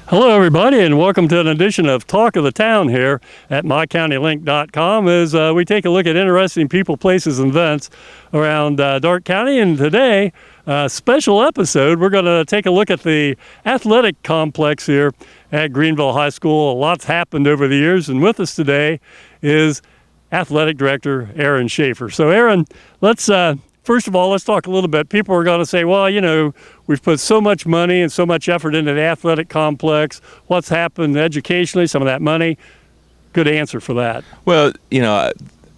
Hello, everybody, and welcome to an edition of Talk of the Town here at mycountylink.com as we take a look at interesting people, places, and events around Darke County. And today, special episode, we're going to take a look at the athletic complex here at Greenville High School. A lot's happened over the years, and with us today is Athletic Director Aaron Shaffer. So, Aaron, let's first of all, let's talk a little bit. People are going to say, well, you know, we've put so much money and so much effort into the athletic complex. What's happened educationally, some of that money? Good answer for that. Well, you know,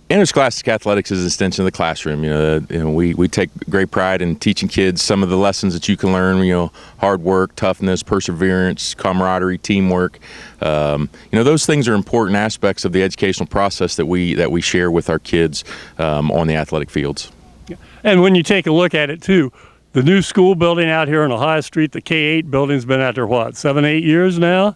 interscholastic athletics is an extension of the classroom. We take great pride in teaching kids some of the lessons that you can learn, hard work, toughness, perseverance, camaraderie, teamwork. Those things are important aspects of the educational process that we share with our kids on the athletic fields. And when you take a look at it, too, the new school building out here on Ohio Street, the K-8 building's been out there, 7-8 years now?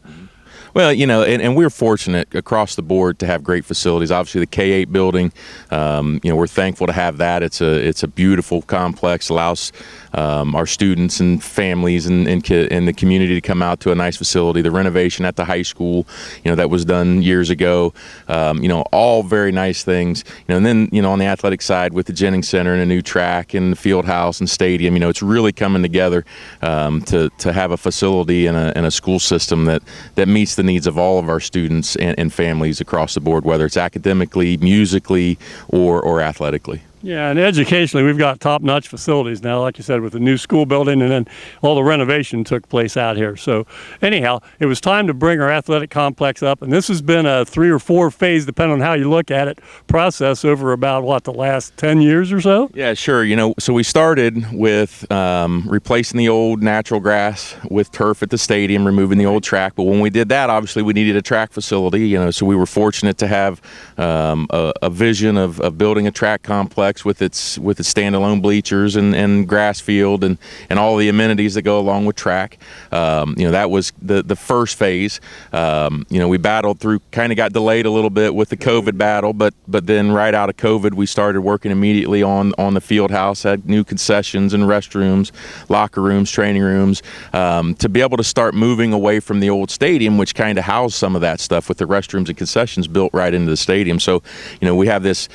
Well, and we're fortunate across the board to have great facilities. Obviously, the K-8 building, we're thankful to have that. It's a beautiful complex, allows our students and families and the community to come out to a nice facility. The renovation at the high school, that was done years ago, all very nice things. And then, on the athletic side with the Jennings Center and a new track and the fieldhouse and stadium, it's really coming together to have a facility and a school system that meets the needs of all of our students and families across the board, whether it's academically, musically, or athletically. Yeah, and educationally, we've got top-notch facilities now, like you said, with the new school building, and then all the renovation took place out here. So anyhow, it was time to bring our athletic complex up, and this has been a 3 or 4 phase, depending on how you look at it, process over about, the last 10 years or so? Yeah, sure. So we started with replacing the old natural grass with turf at the stadium, removing the old track. But when we did that, obviously, we needed a track facility, so we were fortunate to have a vision of building a track complex with its standalone bleachers and grass field and all the amenities that go along with track. That was the first phase. We battled through, kind of got delayed a little bit with the COVID battle, but then right out of COVID, we started working immediately on the field house, had new concessions and restrooms, locker rooms, training rooms, to be able to start moving away from the old stadium, which kind of housed some of that stuff with the restrooms and concessions built right into the stadium. So, we have this,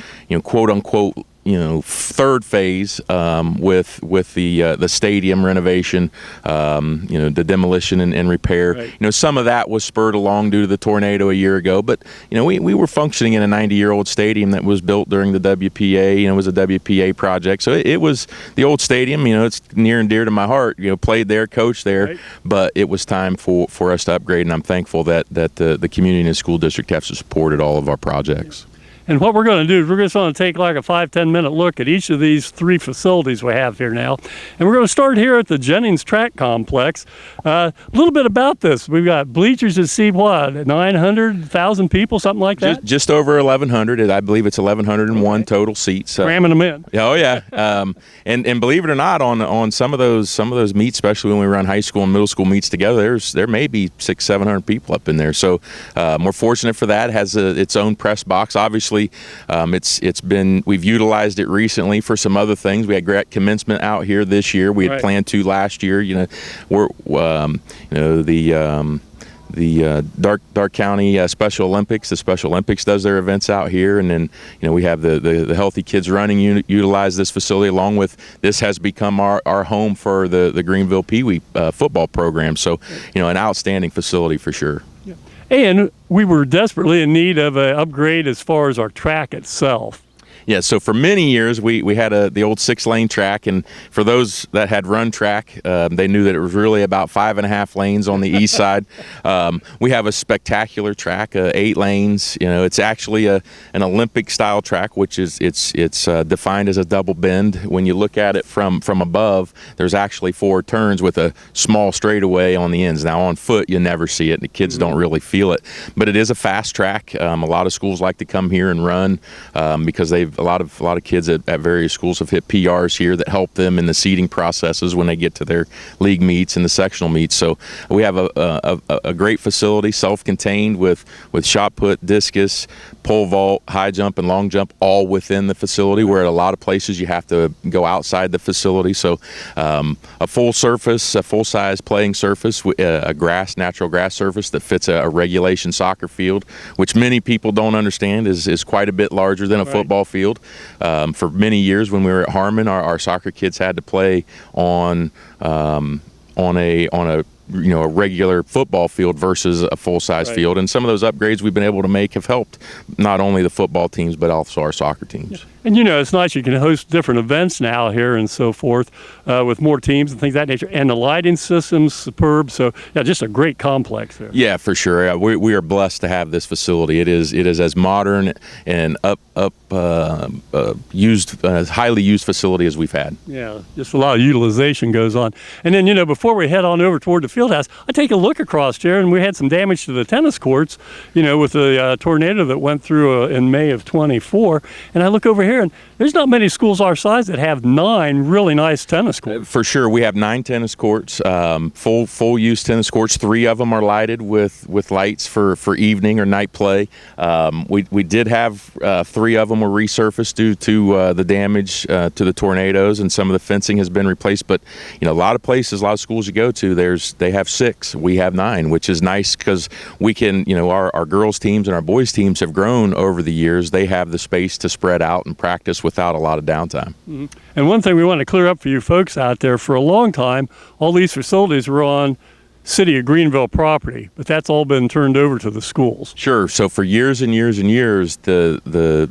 quote unquote, third phase with the stadium renovation, the demolition and repair. Right. Some of that was spurred along due to the tornado a year ago, but we were functioning in a 90-year-old stadium that was built during the WPA. It was a WPA project, so it was the old stadium. It's near and dear to my heart. Played there, coached there, right. But it was time for us to upgrade, and I'm thankful that the community and the school district have supported all of our projects. And what we're going to do is we're just going to take like a 5-10 minute look at each of these 3 facilities we have here now. And we're going to start here at the Jennings track complex. A little bit about this. We've got bleachers that seat 900,000 people, something like that? Just over 1,100. I believe it's 1,101 total seats. Cramming them in. Oh, yeah. And believe it or not, on some of those meets, especially when we run high school and middle school meets together, there may be 600-700 people up in there. So we're fortunate for that. It has its own press box. Obviously, we've utilized it recently for some other things. We had commencement out here this year. We had planned to last year. The Darke County Special Olympics. The Special Olympics does their events out here, and then we have the Healthy Kids Running utilize this facility. Along with this has become our home for the Greenville Pee Wee football program. So an outstanding facility for sure. Yeah. And we were desperately in need of an upgrade as far as our track itself. Yeah, so for many years we had the old 6-lane track, and for those that had run track, they knew that it was really about 5.5 lanes on the east side. We have a spectacular track, 8 lanes. It's actually an Olympic-style track, which is it's defined as a double bend. When you look at it from above, there's actually 4 turns with a small straightaway on the ends. Now on foot, you never see it. The kids don't really feel it, but it is a fast track. A lot of schools like to come here and run because they've a lot of kids at various schools have hit PRs here that help them in the seeding processes when they get to their league meets and the sectional meets. So we have a great facility, self-contained, with shot put, discus, pole vault, high jump, and long jump all within the facility, where at a lot of places you have to go outside the facility. So a full surface, a full-size playing surface, a natural grass surface that fits a regulation soccer field, which many people don't understand is quite a bit larger than a football field. For many years when we were at Harmon, our soccer kids had to play on a regular football field versus a full-size field. And some of those upgrades we've been able to make have helped not only the football teams but also our soccer teams. Yeah. And it's nice you can host different events now here and so forth with more teams and things of that nature. And the lighting system's superb. So, yeah, just a great complex there. Yeah, for sure. We are blessed to have this facility. It is as modern and highly used facility as we've had. Yeah, just a lot of utilization goes on. And then, before we head on over toward the fieldhouse, I take a look across here, and we had some damage to the tennis courts, with the tornado that went through in May of 24. And I look over here, and there's not many schools our size that have 9 really nice tennis courts. For sure, we have 9 tennis courts, full use tennis courts. 3 of them are lighted with lights for evening or night play. We did have 3 of them were resurfaced due to the damage to the tornadoes, and some of the fencing has been replaced. But a lot of places, a lot of schools you go to, they have 6. We have 9, which is nice because we can, our girls teams and our boys teams have grown over the years. They have the space to spread out and practice without a lot of downtime. Mm-hmm. And one thing we want to clear up for you folks out there, for a long time, all these facilities were on City of Greenville property, but that's all been turned over to the schools. Sure. So for years and years and years, the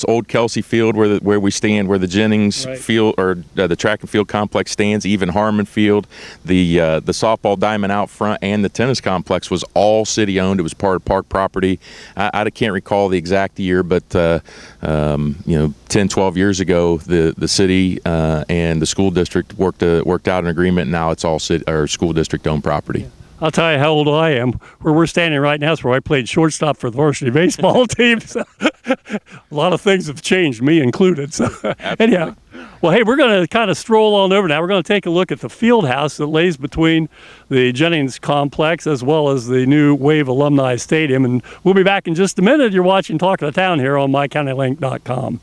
old Kelsey Field where we stand, where the Jennings field or the track and field complex stands, even Harmon Field, the softball diamond out front, and the tennis complex was all city owned. It was part of park property. I can't recall the exact year, but 10, 12 years ago, the city and the school district worked out an agreement. And now it's all school district owned property. Yeah. I'll tell you how old I am. Where we're standing right now is where I played shortstop for the varsity baseball team. So a lot of things have changed, me included. So anyhow, well, hey, we're going to kind of stroll on over now. We're going to take a look at the field house that lays between the Jennings complex as well as the new Wave Alumni Stadium. And we'll be back in just a minute. You're watching Talk of the Town here on mycountylink.com.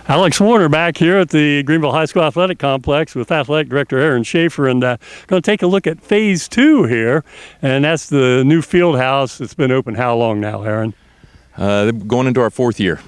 Alex Warner back here at the Greenville High School Athletic Complex with Athletic Director Aaron Shaffer, and going to take a look at Phase 2 here, and that's the new field house that's been open how long now, Aaron? Going into our 4th year.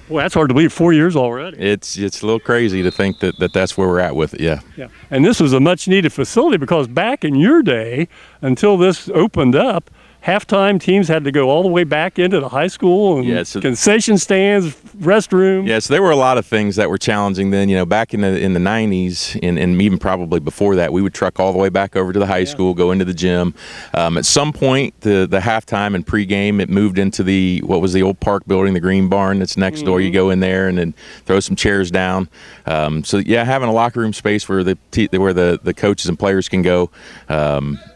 Well, that's hard to believe, 4 years already. It's a little crazy to think that's where we're at with it, yeah. Yeah, and this was a much-needed facility because back in your day, until this opened up, halftime teams had to go all the way back into the high school and concession stands, restrooms. Yeah, so there were a lot of things that were challenging then. Back in the 90s and even probably before that, we would truck all the way back over to the high school, go into the gym. At some point, the halftime and pregame, it moved into what was the old park building, the Green Barn that's next door. You go in there and then throw some chairs down. So yeah, having a locker room space where the coaches and players can go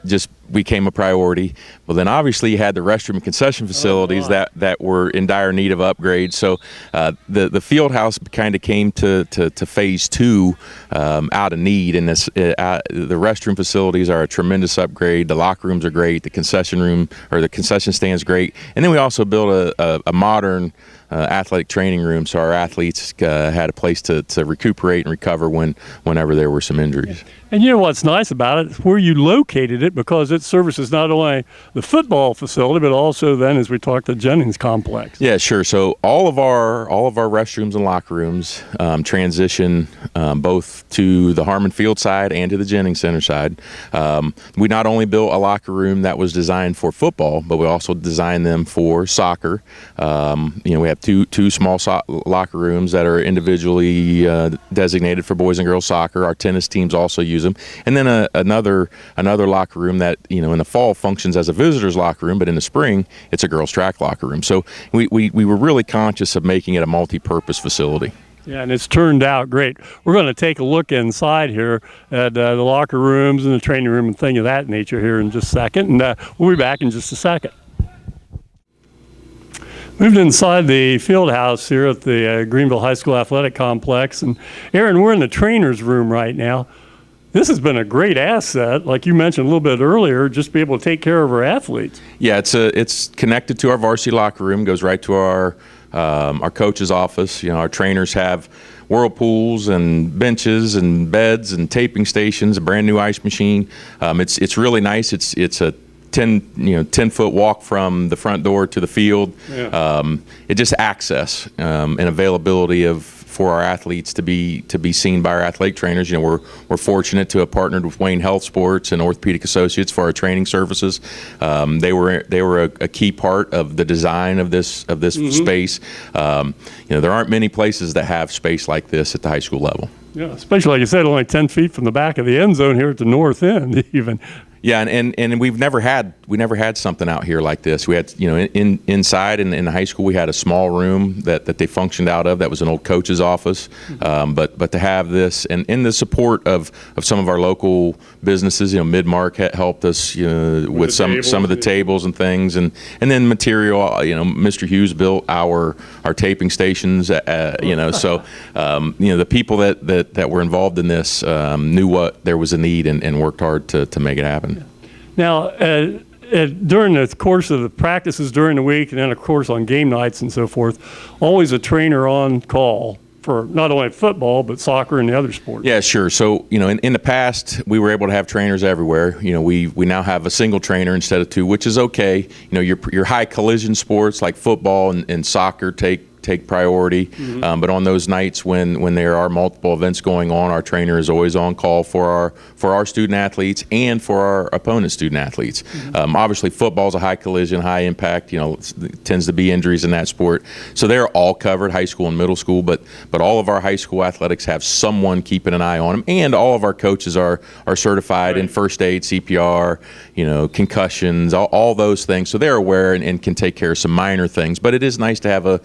just became a priority. Well, then obviously you had the restroom and concession facilities that were in dire need of upgrades. So the field house kind of came to Phase 2 out of need, and the restroom facilities are a tremendous upgrade. The locker rooms are great. The concession stand's great. And then we also built a modern athletic training room, so our athletes had a place to recuperate and recover whenever there were some injuries. And you know what's nice about it? It's where you located it, because it services not only the football facility, but also then, as we talked, the Jennings complex. Yeah, sure. So all of our restrooms and locker rooms transition both to the Harmon Field side and to the Jennings Center side. We not only built a locker room that was designed for football, but we also designed them for soccer. We have two small locker rooms that are individually designated for boys and girls soccer. Our tennis teams also use them, and then another locker room that in the fall functions as a visitors locker room, but in the spring it's a girls track locker room. So we were really conscious of making it a multi-purpose facility. Yeah, and it's turned out great. We're going to take a look inside here at the locker rooms and the training room and things of that nature here in just a second, and we'll be back in just a second. Moved inside the field house here at the Greenville High School Athletic Complex. And Aaron, we're in the trainer's room right now. This has been a great asset, like you mentioned a little bit earlier, just to be able to take care of our athletes. Yeah, it's connected to our varsity locker room, goes right to our coach's office. You know, our trainers have whirlpools and benches and beds and taping stations, a brand new ice machine. It's really nice. It's a 10-foot walk from the front door to the field. Yeah. It just access and availability for our athletes to be seen by our athletic trainers. You know, we're fortunate to have partnered with Wayne Health Sports and Orthopedic Associates for our training services. They were a key part of the design of this space. You know, there aren't many places that have space like this at the high school level. Yeah, especially like you said, only 10 feet from the back of the end zone here at the north end, even. Yeah, and we never had something out here like this. We had, you know, inside in high school we had a small room that they functioned out of. That was an old coach's office. But to have this and in the support of some of our local businesses, you know, Midmark helped us, you know, with some of the tables and things, and then material. You know, Mr. Hughes built our taping stations. You know, so you know, the people that were involved in this knew what there was a need and worked hard to make it happen. Now, during the course of the practices during the week, and then of course on game nights and so forth, always a trainer on call for not only football but soccer and the other sports. Yeah, sure. So, you know, in the past we were able to have trainers everywhere. You know, we now have a single trainer instead of two, which is okay. You know, your high collision sports like football and soccer take priority. But on those nights when there are multiple events going on, our trainer is always on call for our student athletes and for our opponent student athletes. Obviously, football is a high collision, high impact. You know, it tends to be injuries in that sport. So they're all covered, high school and middle school. But all of our high school athletics have someone keeping an eye on them, and all of our coaches are certified in first aid, CPR, you know, concussions, all those things. So they're aware and can take care of some minor things. But it is nice to have a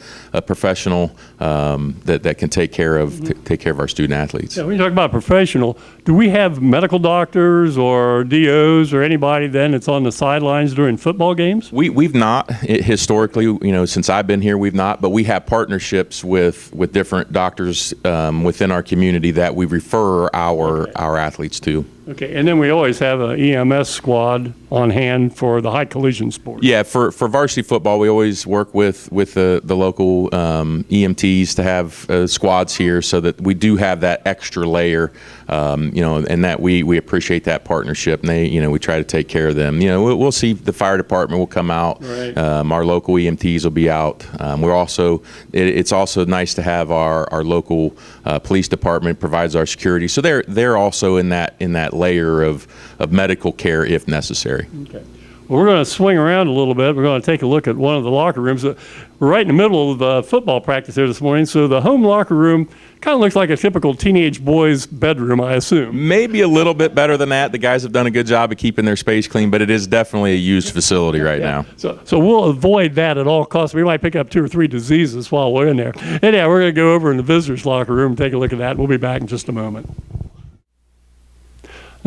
professional that can take care of our student athletes. Yeah, when you talk about professional, do we have medical doctors or DOs or anybody then that's on the sidelines during football games? We've not historically, you know, since I've been here, we've not, but we have partnerships with different doctors within our community that we refer our athletes to. Okay, and then we always have an EMS squad on hand for the high collision sports. Yeah, for varsity football, we always work with the local EMTs to have squads here, so that we do have that extra layer, you know, and that we appreciate that partnership. And they, you know, we try to take care of them. You know, we'll see the fire department will come out. Right. Our local EMTs will be out. We're also it's also nice to have our local police department provides our security, so they're also in that layer of medical care if necessary. Okay. Well, we're going to swing around a little bit. We're going to take a look at one of the locker rooms. We're right in the middle of football practice here this morning, so the home locker room kind of looks like a typical teenage boy's bedroom, I assume. Maybe a little bit better than that. The guys have done a good job of keeping their space clean, but it is definitely a used facility right now. So we'll avoid that at all costs. We might pick up 2 or 3 diseases while we're in there. Anyhow, we're going to go over in the visitors' locker room and take a look at that. We'll be back in just a moment.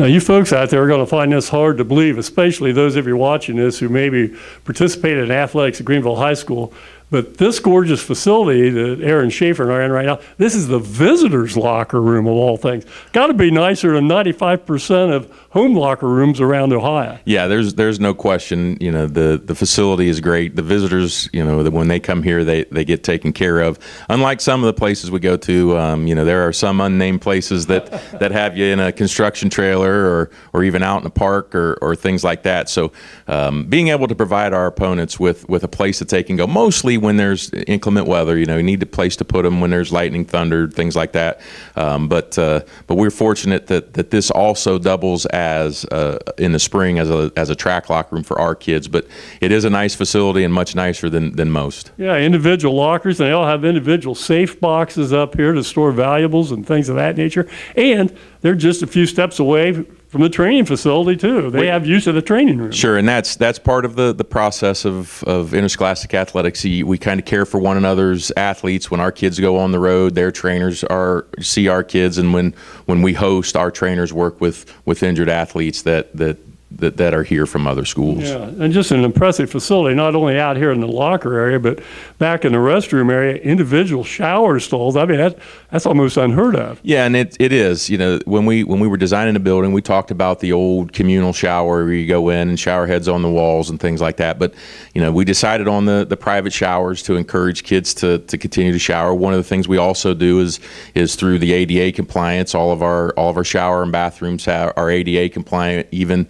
Now, you folks out there are going to find this hard to believe, especially those of you watching this who maybe participated in athletics at Greenville High School. But this gorgeous facility that Aaron Shaffer are in right now, this is the visitors' locker room of all things. Got to be nicer than 95% of home locker rooms around Ohio. Yeah, there's no question. You know, the facility is great. The visitors, you know, when they come here, they get taken care of. Unlike some of the places we go to, you know, there are some unnamed places that have you in a construction trailer or even out in a park or things like that. So being able to provide our opponents with a place that they can go, mostly when there's inclement weather, you know, you need a place to put them when there's lightning, thunder, things like that. But we're fortunate that this also doubles as in the spring as a track locker room for our kids. But it is a nice facility and much nicer than most. Yeah, individual lockers, and they all have individual safe boxes up here to store valuables and things of that nature. And they're just a few steps away from the training facility too. They have use of the training room. Sure, and that's part of the process of interscholastic athletics. We kind of care for one another's athletes. When our kids go on the road, their trainers see our kids, and when we host, our trainers work with injured athletes that that are here from other schools. Yeah, and just an impressive facility, not only out here in the locker area, but back in the restroom area, individual shower stalls. I mean, that's almost unheard of. Yeah, and it is. When we were designing the building, we talked about the old communal shower where you go in and shower heads on the walls and things like that. But we decided on the private showers to encourage kids to continue to shower. One of the things we also do is through the ADA compliance. All of our shower and bathrooms are ADA compliant, even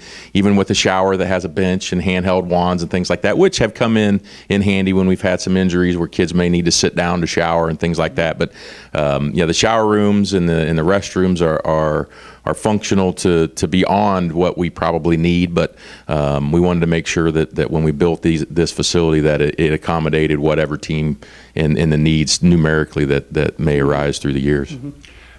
with a shower that has a bench and handheld wands and things like that, which have come in handy when we've had some injuries where kids may need to sit down to shower and things like that. But the shower rooms and the restrooms are functional to beyond what we probably need. But we wanted to make sure that when we built this facility that it accommodated whatever team and the needs numerically that may arise through the years. Mm-hmm.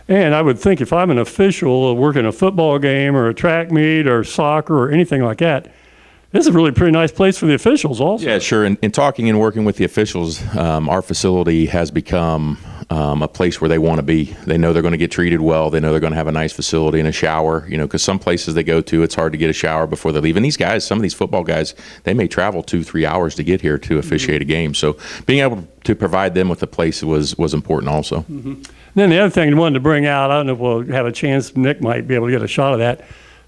And I would think if I'm an official working a football game or a track meet or soccer or anything like that, this is a really pretty nice place for the officials also. Yeah, sure. In talking and working with the officials, our facility has become a place where they want to be. They know they're going to get treated well. They know they're going to have a nice facility and a shower, because some places they go to, it's hard to get a shower before they leave. And these guys, some of these football guys, they may travel 2-3 hours to get here to officiate a game. So being able to provide them with a place was important also. Mm-hmm. Then the other thing I wanted to bring out, I don't know if we'll have a chance, Nick might be able to get a shot of that,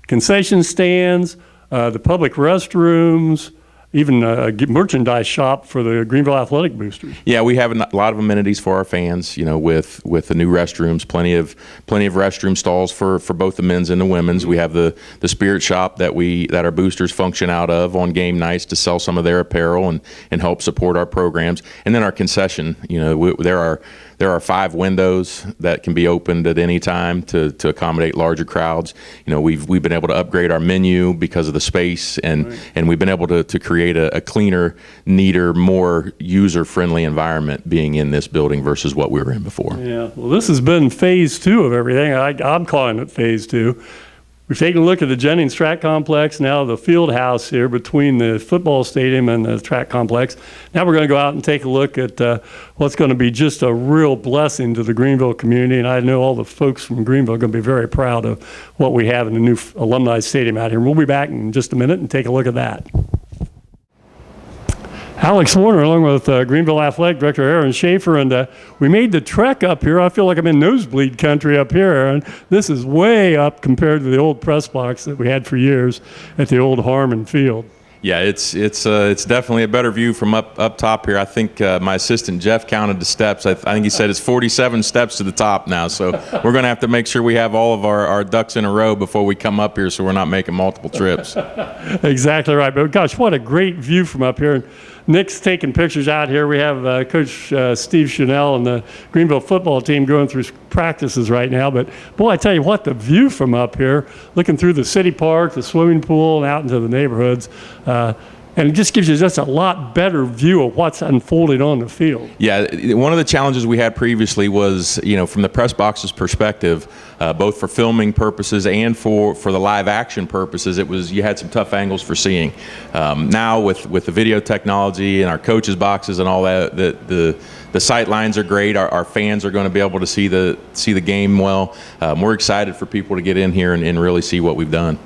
concession stands, the public restrooms, even a merchandise shop for the Greenville Athletic boosters. Yeah, we have a lot of amenities for our fans, with the new restrooms, plenty of restroom stalls for both the men's and the women's. We have the spirit shop that our boosters function out of on game nights to sell some of their apparel and help support our programs. And then our concession, there are 5 windows that can be opened at any time to accommodate larger crowds. We've been able to upgrade our menu because of the space, and we've been able to create a cleaner, neater, more user-friendly environment being in this building versus what we were in before. Yeah, well, this has been phase 2 of everything. I'm calling it phase 2. We've taken a look at the Jennings track complex, now the field house here between the football stadium and the track complex. Now we're going to go out and take a look at what's going to be just a real blessing to the Greenville community. And I know all the folks from Greenville are going to be very proud of what we have in the new Alumni Stadium out here. We'll be back in just a minute and take a look at that. Alex Warner, along with Greenville Athletic Director Aaron Shaffer, and we made the trek up here. I feel like I'm in nosebleed country up here, Aaron. This is way up compared to the old press box that we had for years at the old Harmon Field. Yeah, it's definitely a better view from up top here. I think my assistant Jeff counted the steps. I think he said it's 47 steps to the top now. So we're going to have to make sure we have all of our ducks in a row before we come up here, so we're not making multiple trips. Exactly right. But gosh, what a great view from up here. Nick's taking pictures out here. We have Coach Steve Chanel and the Greenville football team going through practices right now. But boy, I tell you what, the view from up here, looking through the city park, the swimming pool, and out into the neighborhoods, and it just gives you just a lot better view of what's unfolding on the field. Yeah, one of the challenges we had previously was, from the press box's perspective, both for filming purposes and for the live action purposes, you had some tough angles for seeing. Now with the video technology and our coaches' boxes and all that, the sight lines are great. Our fans are going to be able to see the game well. We're excited for people to get in here and really see what we've done.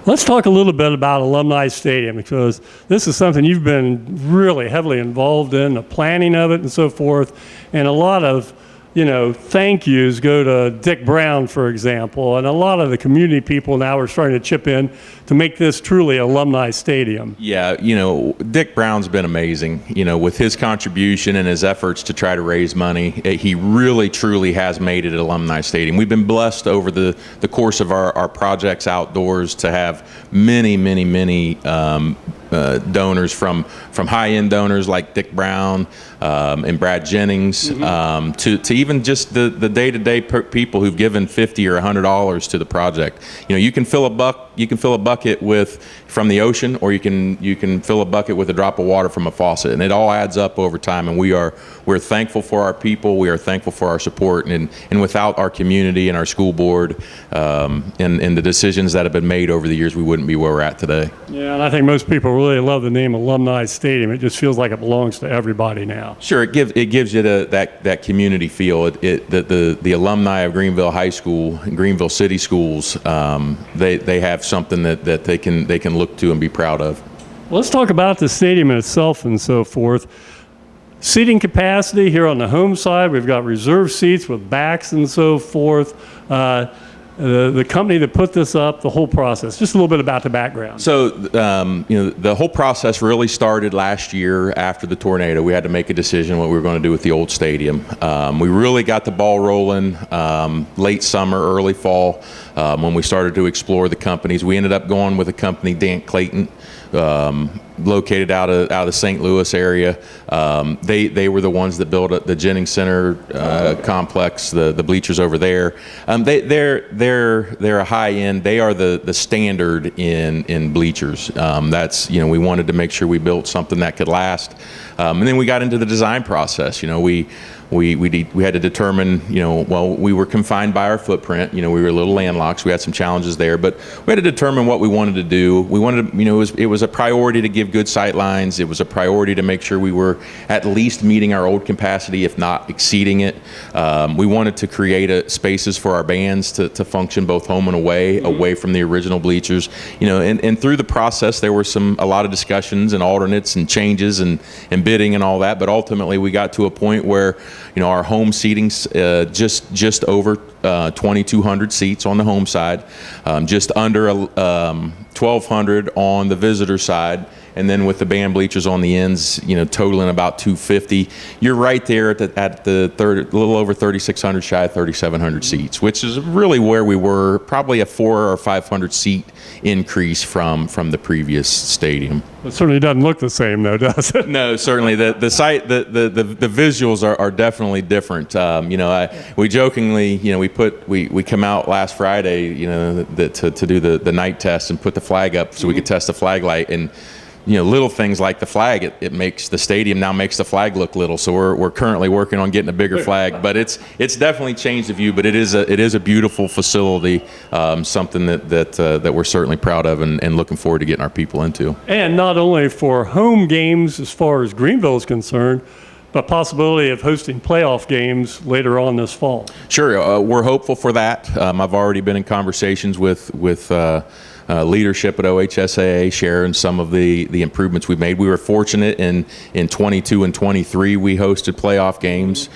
Let's talk a little bit about Alumni Stadium, because this is something you've been really heavily involved in, the planning of it and so forth, and a lot of thank yous go to Dick Brown, for example, and a lot of the community people now are starting to chip in to make this truly Alumni Stadium. Yeah, Dick Brown's been amazing, with his contribution and his efforts to try to raise money. He really, truly has made it Alumni Stadium. We've been blessed over the course of our projects outdoors to have many, many, many donors from high-end donors like Dick Brown and Brad Jennings, to even just the day-to-day people who've given $50 or $100 to the project. You can fill a bucket from the ocean, or you can fill a bucket with a drop of water from a faucet, and it all adds up over time. And we're thankful for our people. We are thankful for our support, and without our community and our school board and the decisions that have been made over the years, we wouldn't be where we're at today. Yeah, and I think most people really love the name Alumni Stadium. It just feels like it belongs to everybody now. Sure, it gives you that community feel. The alumni of Greenville High School and Greenville City Schools, they have something that they can look to and be proud of. Let's talk about the stadium itself and so forth. Seating capacity here on the home side, we've got reserved seats with backs and so forth. The company that put this up, the whole process, just a little bit about the background. So, the whole process really started last year after the tornado. We had to make a decision what we were going to do with the old stadium. We really got the ball rolling late summer, early fall, when we started to explore the companies. We ended up going with a company, Dan Clayton, located out of the St. Louis area. They were the ones that built the Jennings Center complex, the bleachers over there. They're a high end. They are the standard in bleachers. That's, we wanted to make sure we built something that could last. And then we got into the design process. We had to determine, we were confined by our footprint. We were a little landlocked, so we had some challenges there. But we had to determine what we wanted to do. We wanted to, it was a priority to give good sight lines. It was a priority to make sure we were at least meeting our old capacity, if not exceeding it. We wanted to create spaces for our bands to function both home and away from the original bleachers. And through the process, there were a lot of discussions and alternates and changes and bidding and all that. But ultimately, we got to a point where our home seating's just over 2,200 seats on the home side, just under 1,200 on the visitor side, and then with the band bleachers on the ends, totaling about 250. You're right there at the a little over 3,600, shy of 3,700 seats, which is really where we were, probably a 400 or 500 seat increase from the previous stadium. It certainly doesn't look the same, though, does it? No, certainly the site, the visuals are definitely different. We jokingly, we come out last Friday, to do the night test and put the flag up so we could test the flag light. And little things like the flag, it makes the stadium now makes the flag look little. So we're currently working on getting a bigger flag, but it's definitely changed the view. But it is a beautiful facility, something that we're certainly proud of and looking forward to getting our people into. And not only for home games as far as Greenville is concerned, but possibility of hosting playoff games later on this fall. Sure, we're hopeful for that. I've already been in conversations with leadership at OHSAA, sharing some of the improvements we've made. We were fortunate in 22 and 23 we hosted playoff games,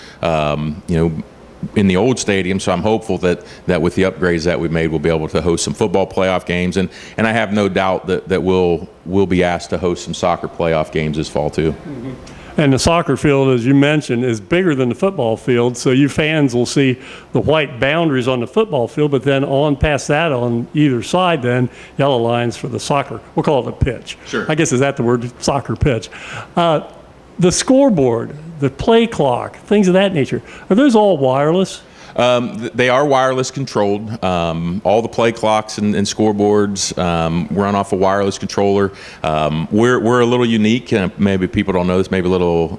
in the old stadium. So I'm hopeful that with the upgrades that we've made, we'll be able to host some football playoff games, and I have no doubt that we'll be asked to host some soccer playoff games this fall too. Mm-hmm. And the soccer field, as you mentioned, is bigger than the football field, so you fans will see the white boundaries on the football field, but then on past that on either side, then yellow lines for the soccer. We'll call it a pitch. Sure. I guess is that the word, soccer pitch. The scoreboard, the play clock, things of that nature, are those all wireless? They are wireless controlled. All the play clocks and scoreboards run off a wireless controller. We're a little unique. Maybe people don't know this. Maybe a little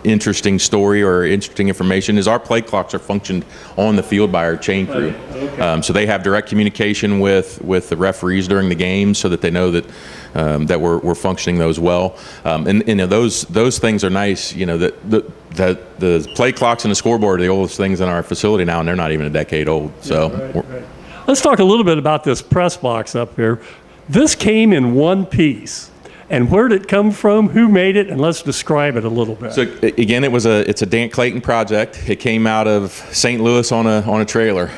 interesting story or interesting information is our play clocks are functioned on the field by our chain crew. Okay. So they have direct communication with the referees during the game, so that they know that we're functioning those well. And those things are nice. That the play clocks and the scoreboard are the oldest things in our facility now, and they're not even a decade old. So, right. Let's talk a little bit about this press box up here. This came in one piece. And where did it come from? Who made it? And let's describe it a little bit. So again, it's a Dan Clayton project. It came out of St. Louis on a trailer.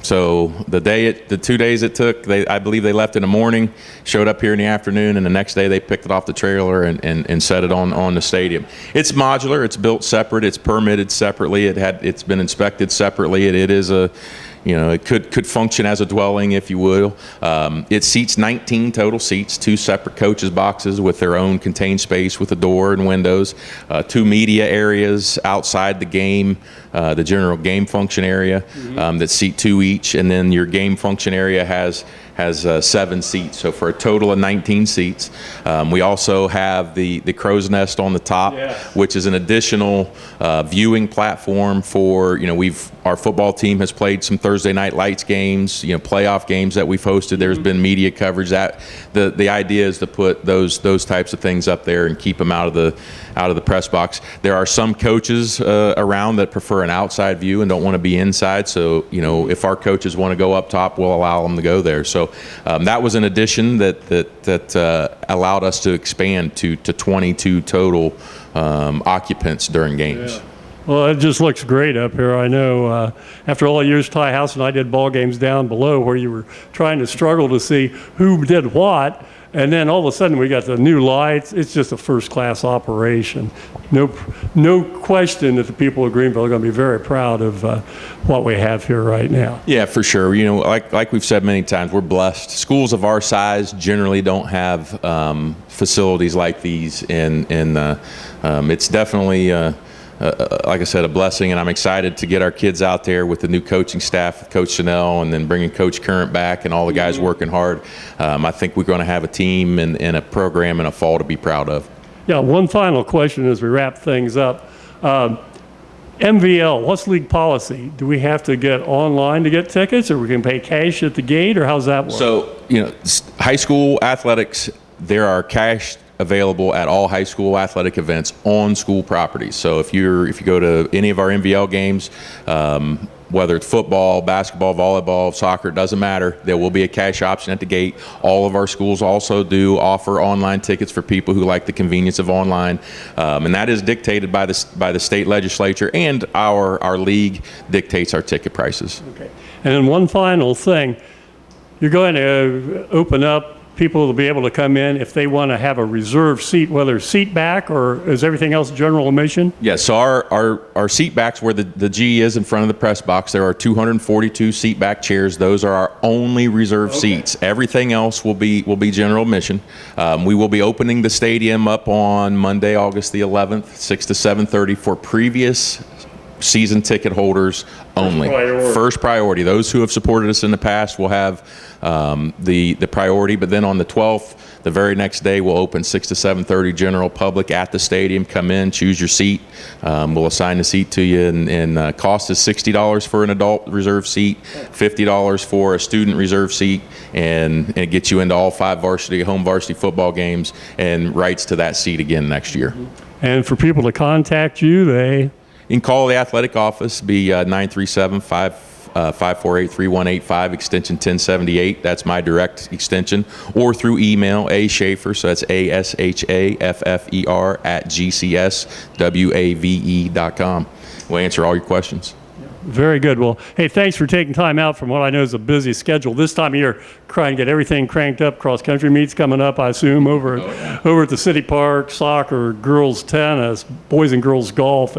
So the 2 days it took, I believe they left in the morning, showed up here in the afternoon, and the next day they picked it off the trailer and set it on the stadium. It's modular. It's built separate. It's permitted separately. It's been inspected separately. It is a it could function as a dwelling, if you will. It seats 19 total seats, 2 separate coaches boxes with their own contained space with a door and windows, 2 media areas outside the game, the general game function area, that seat 2 each, and then your game function area has 7 seats, so for a total of 19 seats. We also have the crow's nest on the top, which is an additional viewing platform for, our football team has played some Thursday night lights games, playoff games that we've hosted. There's been media coverage. That the idea is to put those types of things up there and keep them out of the press box. There are some coaches around that prefer an outside view and don't want to be inside. So if our coaches want to go up top, we'll allow them to go there. So So that was an addition that allowed us to expand to 22 total occupants during games. Yeah. Well, it just looks great up here. I know after all the years Ty House and I did ball games down below where you were trying to struggle to see who did what, and then all of a sudden we got the new lights. It's just a first-class operation. No question that the people of Greenville are going to be very proud of what we have here right now. Yeah, for sure. You know, like we've said many times, we're blessed. Schools of our size generally don't have facilities like these, and it's definitely like I said, a blessing, and I'm excited to get our kids out there with the new coaching staff, with Coach Chanel, and then bringing Coach Current back and all the guys working hard. I think we're going to have a team and a program in a fall to be proud of. Yeah, one final question as we wrap things up. MVL, what's league policy? Do we have to get online to get tickets, or we can pay cash at the gate, or how's that work? So, you know, high school athletics, there are cash available at all high school athletic events on school properties. So if you go to any of our MVL games, whether it's football, basketball, volleyball, soccer, it doesn't matter. There will be a cash option at the gate. All of our schools also do offer online tickets for people who like the convenience of online, and that is dictated by the state legislature, and our league dictates our ticket prices. Okay. And then one final thing, you're going to open up. People will be able to come in if they want to have a reserved seat, whether seat back or is everything else general admission? Yes, so our seat backs where the G is in front of the press box, there are 242 seat back chairs. Those are our only reserved seats. Everything else will be general admission. We will be opening the stadium up on Monday, August the 11th, 6 to 7:30 for previous season ticket holders only. First priority. Those who have supported us in the past will have the priority, but then on the 12th, the very next day, we'll open 6 to 7:30 general public at the stadium. Come in, choose your seat. We'll assign the seat to you, and cost is $60 for an adult reserve seat, $50 for a student reserve seat, and it gets you into all 5 home varsity football games and rights to that seat again next year. And for people to contact you, you can call the athletic office, be 937-548-3185, extension 1078. That's my direct extension. Or through email, Shaffer, so that's ASHAFFER @GCSWAVE.com. We'll answer all your questions. Very good. Well, hey, thanks for taking time out from what I know is a busy schedule. This time of year, trying to get everything cranked up. Cross-country meets coming up, I assume, over at the city park, soccer, girls tennis, boys and girls golf,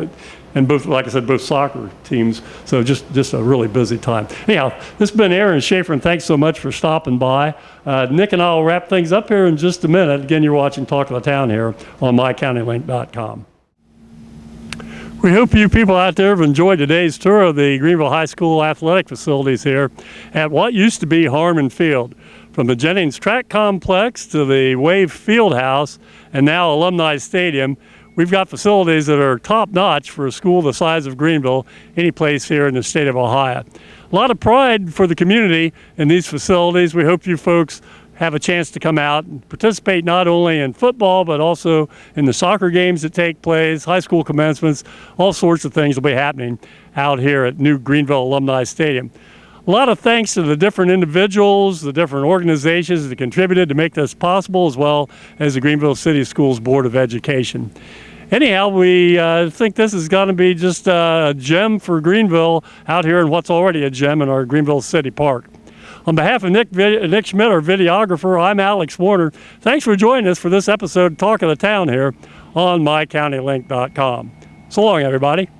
and both, like I said, both soccer teams. So just a really busy time. Anyhow, this has been Aaron Shaffer, and thanks so much for stopping by. Nick and I will wrap things up here in just a minute. Again, you're watching Talk of the Town here on mycountylink.com. We hope you people out there have enjoyed today's tour of the Greenville High School athletic facilities here at what used to be Harmon Field. From the Jennings track complex to the Wave Fieldhouse and now Alumni Stadium, we've got facilities that are top-notch for a school the size of Greenville, any place here in the state of Ohio. A lot of pride for the community in these facilities. We hope you folks have a chance to come out and participate not only in football, but also in the soccer games that take place, high school commencements, all sorts of things will be happening out here at new Greenville Alumni Stadium. A lot of thanks to the different individuals, the different organizations that contributed to make this possible, as well as the Greenville City Schools Board of Education. Anyhow, we think this is going to be just a gem for Greenville out here in what's already a gem in our Greenville City Park. On behalf of Nick Schmidt, our videographer, I'm Alex Warner. Thanks for joining us for this episode of Talk of the Town here on mycountylink.com. So long, everybody.